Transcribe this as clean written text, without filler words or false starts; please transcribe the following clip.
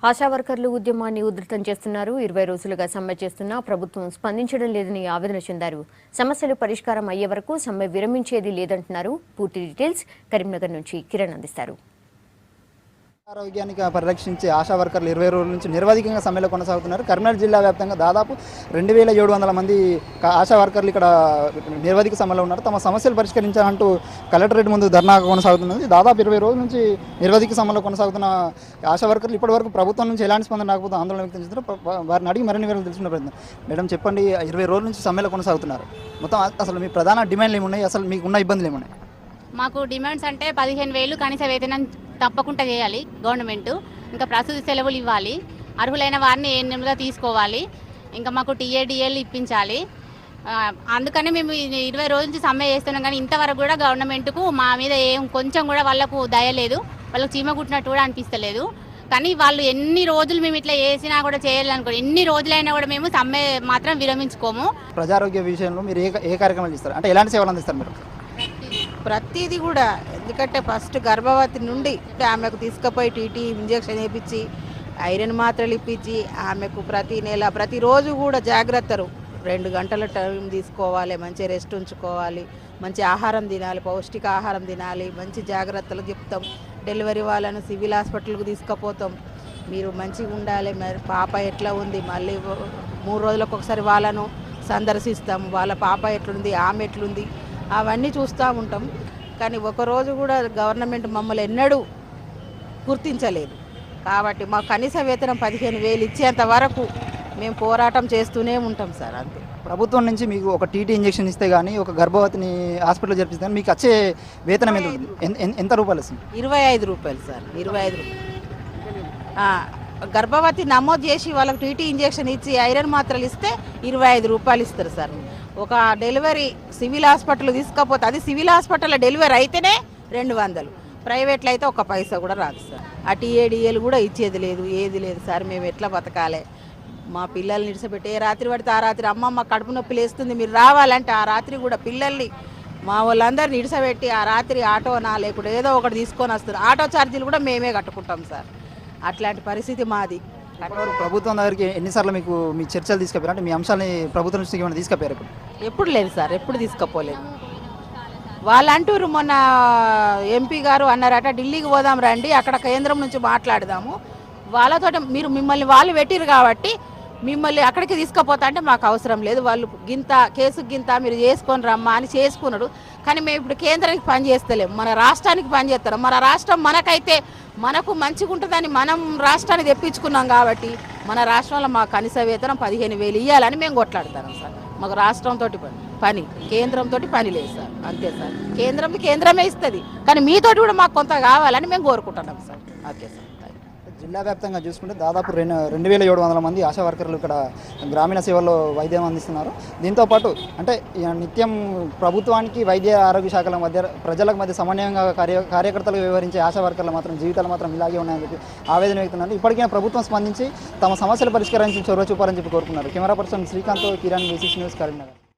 ఆశా వర్కర్లు ఉద్యమాన్ని ఉధృతం చేస్తున్నారు. 20 రోజులుగా సమ్మె చేస్తున్నా ప్రభుత్వం స్పందించడం లేదని ఆవేదన చెందారు. సమస్యలు పరిష్కారం అయ్యే వరకు సమ్మె విరమించేది లేదంటున్నారు. పూర్తి డీటెయిల్స్ కరీంనగర్ నుంచి కిరణ్ అందిస్తారు. ఆరోగ్యానికి పరిరక్షించే ఆశా వర్కర్లు 20 రోజుల నుంచి నిరవధికంగా సమ్మెలో కొనసాగుతున్నారు. కరీంనగర్ జిల్లా వ్యాప్తంగా దాదాపు 2700 మంది ఆశా వర్కర్లు ఇక్కడ నిరవధిక సమ్మెలో ఉన్నారు. తమ సమస్యలు పరిష్కరించాలంటూ కలెక్టరేట్ ముందు ధర్నా కొనసాగుతున్నది. దాదాపు 20 రోజుల నుంచి నిరవధిక సమ్మెలో కొనసాగుతున్న ఆశా వర్కర్లు ఇప్పటివరకు ప్రభుత్వం నుంచి ఎలాంటి స్పందన రాకపోతే ఆందోళన వ్యక్తం చేస్తున్నారు. వారిని అడిగి మరిన్ని వివరాలు తెలుసుకునే ప్రయత్నం. మేడం చెప్పండి, 20 రోజుల నుంచి సమ్మెలో కొనసాగుతున్నారు. మొత్తం అసలు మీ ప్రధాన డిమాండ్లు ఏమున్నాయి, అసలు మీకు ఉన్న ఇబ్బందులు ఏమున్నాయి? మాకు డిమాండ్స్ అంటే 15,000 కనీస వేతనం తప్పకుండా చేయాలి గవర్నమెంట్. ఇంకా ప్రసూతి సెలవులు ఇవ్వాలి, అర్హులైన వారిని ఏఎన్ఎంలుగా తీసుకోవాలి, ఇంకా మాకు టీఏడిఎల్ ఇప్పించాలి. అందుకని మేము 20 రోజుల నుంచి సమ్మె చేస్తున్నాం. కానీ ఇంతవరకు కూడా గవర్నమెంట్కు మా మీద కొంచెం కూడా వాళ్ళకు దయ లేదు, వాళ్ళకు చీమ కుట్టినట్టు కూడా అనిపిస్తలేదు. కానీ వాళ్ళు ఎన్ని రోజులు మేము ఇట్లా చేసినా కూడా చేయాలనుకో, ఎన్ని రోజులైనా కూడా మేము సమ్మె మాత్రం విరమించుకోము. ప్రజారోగ్య విషయంలో మీరు ఏ కార్యక్రమాలు చేస్తారు, అంటే ఎలాంటి సేవలు అందిస్తారు మీరు? ప్రతిదీ కూడా, ఎందుకంటే ఫస్ట్ గర్భవతి నుండి ఆమెకు తీసుకుపోయి టీటీ ఇంజెక్షన్ వేయించి ఐరన్ మాత్రలు ఇప్పించి ఆమెకు ప్రతి నెల ప్రతిరోజు కూడా జాగ్రత్తలు 2 గంటల టైం తీసుకోవాలి, మంచి రెస్ట్ ఉంచుకోవాలి, మంచి ఆహారం తినాలి, పౌష్టిక ఆహారం తినాలి, మంచి జాగ్రత్తలు చెప్తాం. డెలివరీ వాళ్ళను సివిల్ హాస్పిటల్కు తీసుకుపోతాం, మీరు మంచిగా ఉండాలి, మరి పాప ఎట్లా ఉంది, మళ్ళీ 3 రోజులకు ఒకసారి వాళ్ళను సందర్శిస్తాం, వాళ్ళ పాప ఎట్లుంది, ఆమె ఎట్లుంది, అవన్నీ చూస్తూ ఉంటాం. కానీ ఒకరోజు కూడా గవర్నమెంట్ మమ్మల్ని ఎన్నడూ గుర్తించలేదు. కాబట్టి మాకు కనీస వేతనం 15,000 ఇచ్చేంత వరకు మేము పోరాటం చేస్తూనే ఉంటాం సార్. అంతే. ప్రభుత్వం నుంచి మీకు ఒక టీటీ ఇంజెక్షన్ ఇస్తే కానీ, ఒక గర్భవతిని హాస్పిటల్ జరిపిస్తే కానీ మీకు వచ్చే వేతనం ఎంత రూపాయలు వస్తుంది? 25 రూపాయలు సార్. 25 రూపాయలు. గర్భవతి నమోదు చేసి వాళ్ళకి టీటీ ఇంజెక్షన్ ఇచ్చి ఐరన్ మాత్రలు ఇస్తే 25 రూపాయలు ఇస్తారు సార్. ఒక డెలివరీ సివిల్ హాస్పిటల్ తీసుకపోతే, అది సివిల్ హాస్పిటల్లో డెలివరీ అయితేనే 200, ప్రైవేట్లో అయితే 1 పైసా కూడా రాదు సార్. ఆ టీఏడిఎల్ కూడా ఇచ్చేది లేదు, ఏది లేదు సార్. మేము ఎట్లా బతకాలి? మా పిల్లల్ని నిడిచిపెట్టి ఏ రాత్రి పడితే ఆ రాత్రి అమ్మమ్మ కడుపు నొప్పి లేస్తుంది మీరు రావాలంటే ఆ రాత్రి కూడా పిల్లల్ని మా వాళ్ళందరినీ నిడిచిపెట్టి ఆ రాత్రి ఆటోనా లేకుండా ఏదో ఒకటి తీసుకొని వస్తారు. ఆటో ఛార్జీలు కూడా మేమే కట్టుకుంటాం సార్. అట్లాంటి పరిస్థితి మాది. ప్రభుత్వం దగ్గరికి ఎన్నిసార్లు మీకు మీ చర్చలు తీసుకుపోయారు, అంటే మీ అంశాలని ప్రభుత్వం నుంచి ఏమైనా తీసుకుపోయారు? ఎప్పుడు లేదు సార్, ఎప్పుడు తీసుకుపోలేదు. వాళ్ళు అంటారు, మొన్న ఎంపీ గారు అన్నారట ఢిల్లీకి పోదాం రండి, అక్కడ కేంద్రం నుంచి మాట్లాడదాము, వాళ్ళతో మిమ్మల్ని వాళ్ళు పెట్టిరు కాబట్టి మిమ్మల్ని అక్కడికి తీసుకుపోతా అంటే మాకు అవసరం లేదు, వాళ్ళు కేసుకు గింత మీరు చేసుకొని రమ్మా అని చేసుకున్నాడు. కానీ మేము ఇప్పుడు కేంద్రానికి పని చేస్తలేము, మన రాష్ట్రానికి పని చేస్తాం. మన రాష్ట్రం మనకైతే మనకు మంచిగా ఉంటుందని మనం రాష్ట్రాన్ని తెప్పించుకున్నాం కాబట్టి మన రాష్ట్రంలో మా కనీస వేతనం 15,000 ఇవ్వాలని మేము కొట్లాడుతున్నాం సార్. మాకు రాష్ట్రంతో పని, కేంద్రంతో పని లేదు సార్. అంతే సార్. కేంద్రమే ఇస్తుంది, కానీ మీతోటి కూడా మాకు కొంత కావాలని మేము కోరుకుంటున్నాం సార్. Okay sir. జిల్లా వ్యాప్తంగా చూసుకుంటే దాదాపు 2700 మంది ఆశా వర్కర్లు ఇక్కడ గ్రామీణ సేవల్లో వైద్యం అందిస్తున్నారు. దీంతోపాటు అంటే నిత్యం ప్రభుత్వానికి వైద్య ఆరోగ్య శాఖల మధ్య ప్రజలకు మధ్య సమన్వయంగా కార్యకర్తలు వ్యవహరించే ఆశా వర్కర్లు మాత్రం జీవితాలు మాత్రం ఇలాగే ఉన్నాయని చెప్పి ఆవేదన వ్యక్తున్నారు. ఇప్పటికైనా ప్రభుత్వం స్పందించి తమ సమస్యలు పరిష్కరించి చొరవ చూపాలని చెప్పి కోరుకున్నారు. Camera person Srikanth, Kiran, VCC news, Karimnagar.